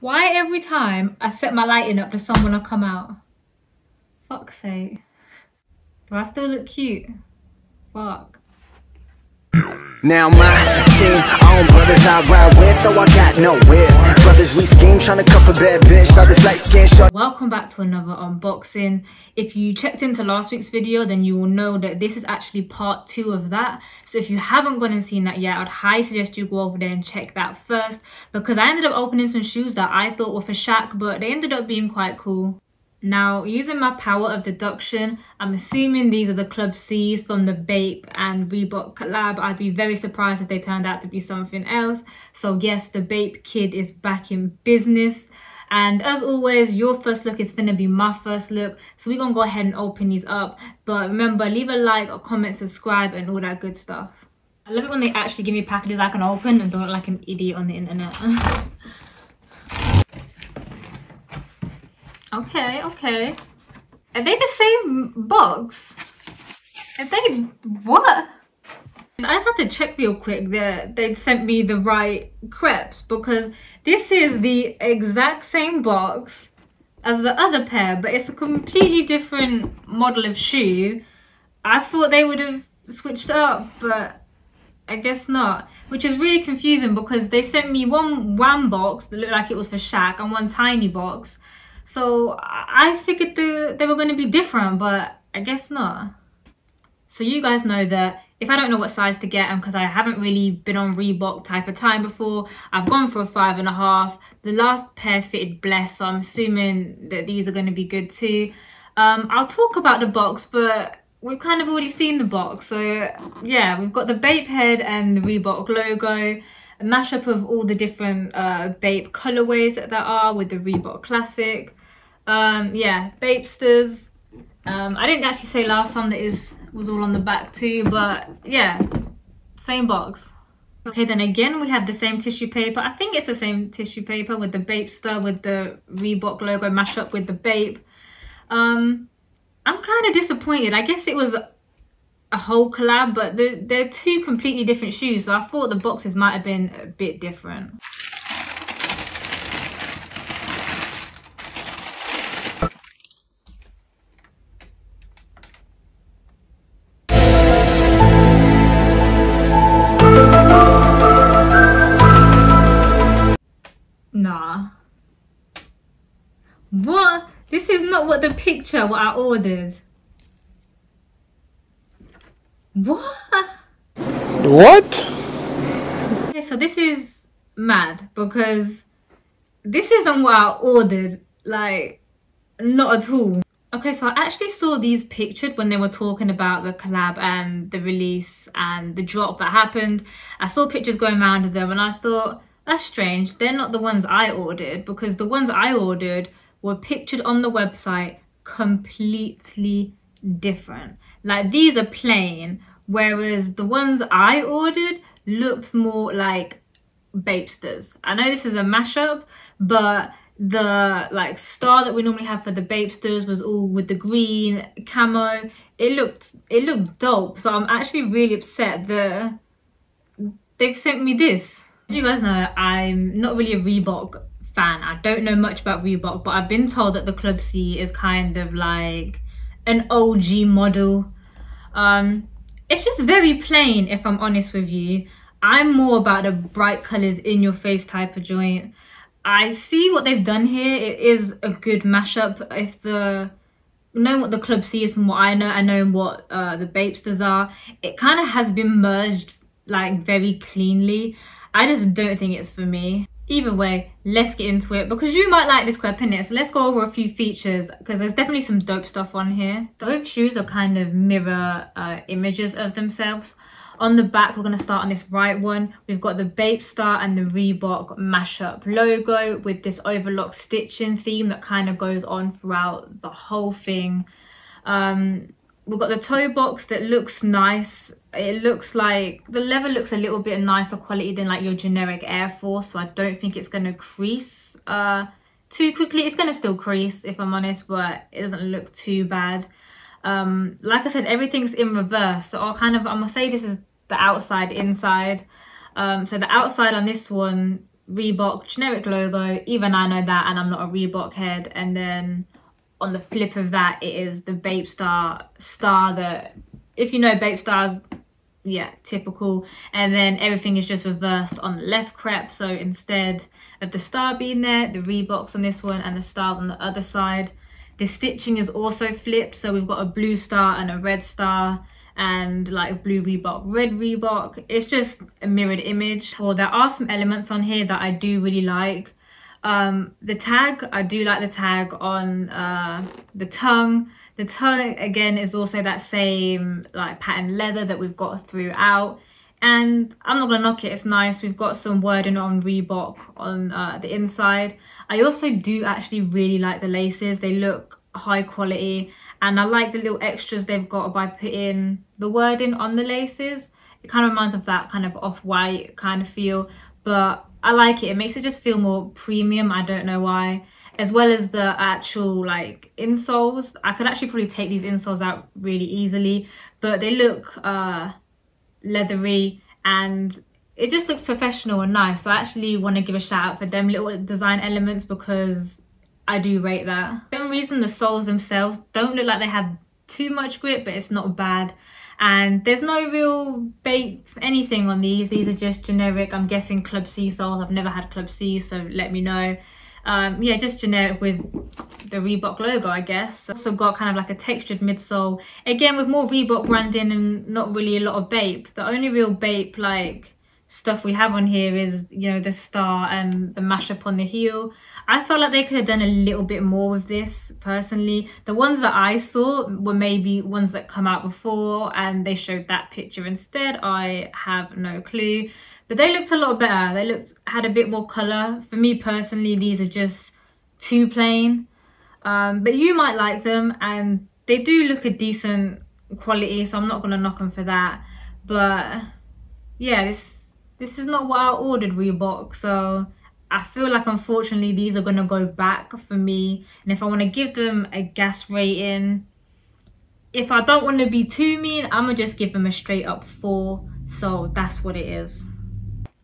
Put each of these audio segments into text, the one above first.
Why every time I set my lighting up does someone come out? Fuck's sake. Do I still look cute? Fuck. Now my team, own brothers I ride with, though I got no whip. Brothers we scheme, trying to cuff a bad bitch, all this light skin short. Welcome back to another unboxing. If you checked into last week's video, then you will know that this is actually part 2 of that. So if you haven't gone and seen that yet, I'd highly suggest you go over there and check that first, because I ended up opening some shoes that I thought were for Shaq, but they ended up being quite cool. Now, using my power of deduction, I'm assuming these are the Club C's from the Bape and Reebok collab. I'd be very surprised if they turned out to be something else. So yes, the Bape kid is back in business. And as always, your first look is finna be my first look. So we're gonna go ahead and open these up. But remember, leave a like, a comment, subscribe, and all that good stuff. I love it when they actually give me packages I can open and don't look like an idiot on the internet. Okay. Are they the same box? Are they... what? I just had to check real quick that they'd sent me the right crepes, because this is the exact same box as the other pair, but it's a completely different model of shoe. I thought they would have switched up, but I guess not. Which is really confusing, because they sent me one wham box that looked like it was for Shaq and one tiny box. So I figured they were going to be different, but I guess not. So you guys know that if I don't know what size to get, and because I haven't really been on Reebok type of time before, I've gone for a 5.5. The last pair fitted Bless, so I'm assuming that these are going to be good too. I'll talk about the box, but we've kind of already seen the box. So yeah, we've got the Bape head and the Reebok logo. A mashup of all the different Bape colorways that there are with the Reebok Classic. Yeah, Bapesters. I didn't actually say last time that it was all on the back too, but yeah, same box. Okay, then again we have the same tissue paper. I think it's the same tissue paper with the Bapester with the Reebok logo mashup with the Bape. I'm kind of disappointed. I guess it was a whole collab, but they're two completely different shoes, so I thought the boxes might have been a bit different. Nah. What? This is not what I ordered. What? Okay, so this is mad, because this isn't what I ordered, like, not at all. Okay, so I actually saw these pictured when they were talking about the collab and the release and the drop that happened. I saw pictures going around of them and I thought, that's strange, they're not the ones I ordered, because the ones I ordered were pictured on the website completely different. Like, these are plain, whereas the ones I ordered looked more like Bapesters. I know this is a mashup, but the like star that we normally have for the Bapesters was all with the green camo. It looked dope. So I'm actually really upset that they've sent me this. You guys know I'm not really a Reebok fan. I don't know much about Reebok, but I've been told that the Club C is kind of like an OG model. It's just very plain, if I'm honest with you. I'm more about the bright colors in your face type of joint. I see what they've done here. It is a good mashup. If knowing what the Club C is from what I know what the Bapesters are, it kind of has been merged like very cleanly. I just don't think it's for me. Either way, let's get into it, because you might like this crep, innit? So let's go over a few features, because there's definitely some dope stuff on here. So both shoes are kind of mirror images of themselves. On the back, we're going to start on this right one. We've got the Bapester and the Reebok mashup logo with this overlock stitching theme that kind of goes on throughout the whole thing. We've got the toe box that looks nice. It looks like the leather looks a little bit nicer quality than like your generic Air Force, so I don't think it's going to crease too quickly. It's going to still crease, if I'm honest, but it doesn't look too bad. Like I said, everything's in reverse, so I'm gonna say this is the outside inside. So the outside on this one Reebok generic logo. Even I know that, and I'm not a Reebok head. And then on the flip of that, it is the Bape star that, if you know Bape stars, yeah, typical. And then everything is just reversed on the left crep. So instead of the star being there, the Reeboks on this one and the stars on the other side. The stitching is also flipped, so we've got a blue star and a red star, and like blue Reebok, red Reebok. It's just a mirrored image. Well, there are some elements on here that I do really like. The tag, I do like the tag on the tongue. The tongue again is also that same like pattern leather that we've got throughout, and I'm not gonna knock it, it's nice. We've got some wording on Reebok on the inside. I also do actually really like the laces. They look high quality, and I like the little extras they've got by putting the wording on the laces. It kind of reminds of that kind of off-white kind of feel, but I like it. It makes it just feel more premium. I don't know why. As well as the actual like insoles. I could actually probably take these insoles out really easily, but they look leathery and it just looks professional and nice. So I actually want to give a shout out for them little design elements because I do rate that. For some reason the soles themselves don't look like they have too much grip, but it's not bad. And there's no real Bape anything on these. These are just generic, I'm guessing Club C soles. I've never had Club C, so let me know. Yeah, just generic with the Reebok logo, I guess. Also got kind of like a textured midsole, again with more Reebok branding and not really a lot of Bape. The only real Bape like stuff we have on here is, you know, the star and the mashup on the heel. I felt like they could have done a little bit more with this personally. The ones that I saw were maybe ones that come out before and they showed that picture instead. I have no clue, but they looked a lot better. They had a bit more color. For me personally, these are just too plain, but you might like them and they do look a decent quality, so I'm not gonna knock them for that. But yeah, this is not what I ordered, Reebok, so I feel like unfortunately these are gonna go back for me. And if I want to give them a gas rating, if I don't want to be too mean, I'm gonna just give them a straight up 4. So that's what it is.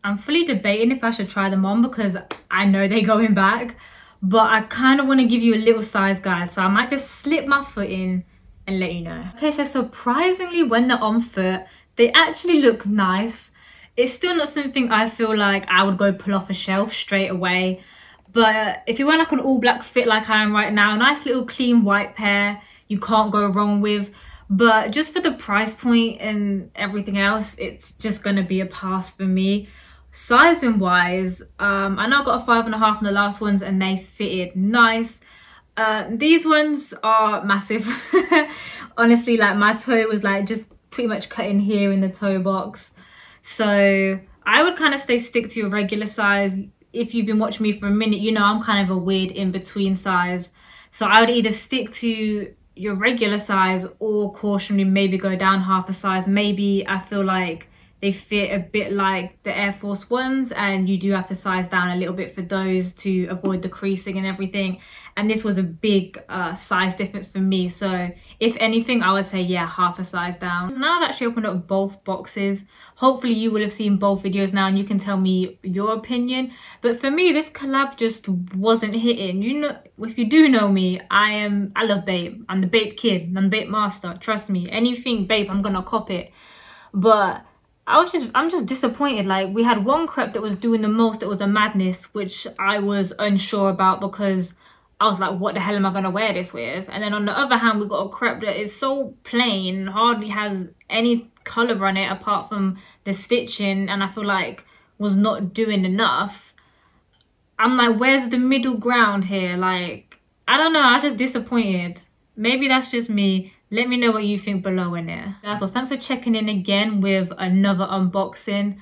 I'm fully debating if I should try them on because I know they're going back, but I kind of want to give you a little size guide, so I might just slip my foot in and let you know. Okay, so surprisingly when they're on foot, they actually look nice. It's still not something I feel like I would go pull off a shelf straight away, but if you wear like an all black fit like I am right now, a nice little clean white pair, you can't go wrong with. But just for the price point and everything else, it's just gonna be a pass for me. Sizing wise, I know I got a 5.5 in the last ones and they fitted nice. These ones are massive. Honestly, like my toe was like just pretty much cut in here in the toe box. So I would kind of stick to your regular size. If you've been watching me for a minute, you know I'm kind of a weird in-between size. So I would either stick to your regular size or cautionally maybe go down half a size. Maybe I feel like they fit a bit like the Air Force Ones and you do have to size down a little bit for those to avoid the creasing and everything. And this was a big size difference for me. So if anything, I would say, yeah, half a size down. Now I've actually opened up both boxes. Hopefully you will have seen both videos now and you can tell me your opinion. But for me, this collab just wasn't hitting. You know, if you do know me, I love Bape. I'm the Bape kid. I'm the Bape master. Trust me. Anything Bape, I'm gonna cop it. But I'm just disappointed. Like, we had one crepe that was doing the most. It was a madness, which I was unsure about because I was like, what the hell am I gonna wear this with? And then on the other hand, we got a crepe that is so plain, hardly has any color on it apart from the stitching, and I feel like was not doing enough. I'm like, where's the middle ground here? Like, I don't know, I was just disappointed. Maybe that's just me. Let me know what you think below in there. Guys, well, thanks for checking in again with another unboxing.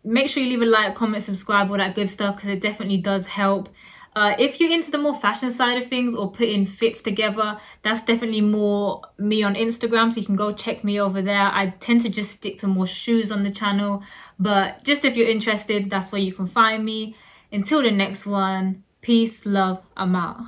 Make sure you leave a like, comment, subscribe, all that good stuff, because it definitely does help. If you're into the more fashion side of things or putting fits together, that's definitely more me on Instagram, so you can go check me over there. I tend to just stick to more shoes on the channel, but just if you're interested, that's where you can find me. Until the next one, peace, love, I'm out.